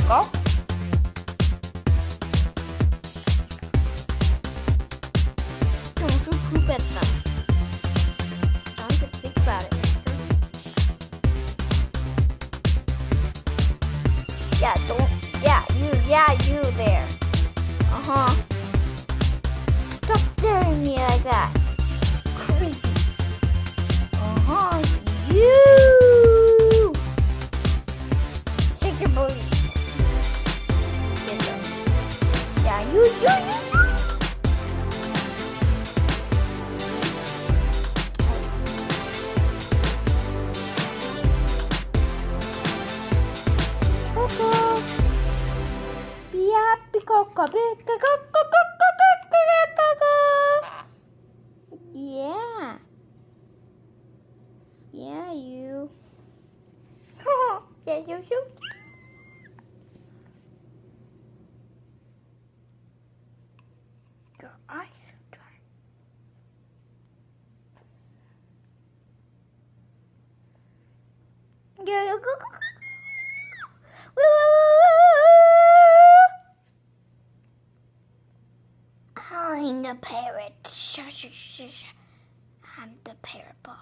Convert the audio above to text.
go. Don't you poop at them. Don't you think about it. Yeah, don't. Yeah, you there. Stop staring at me like that. Creepy. You. Shake your booty. Yeah, you. Be happy, Coco. Yeah. Yeah, you. Yeah, you. Your eyes are dry. Yeah, go. I'm the parrot. Shush. I'm the parrot boss.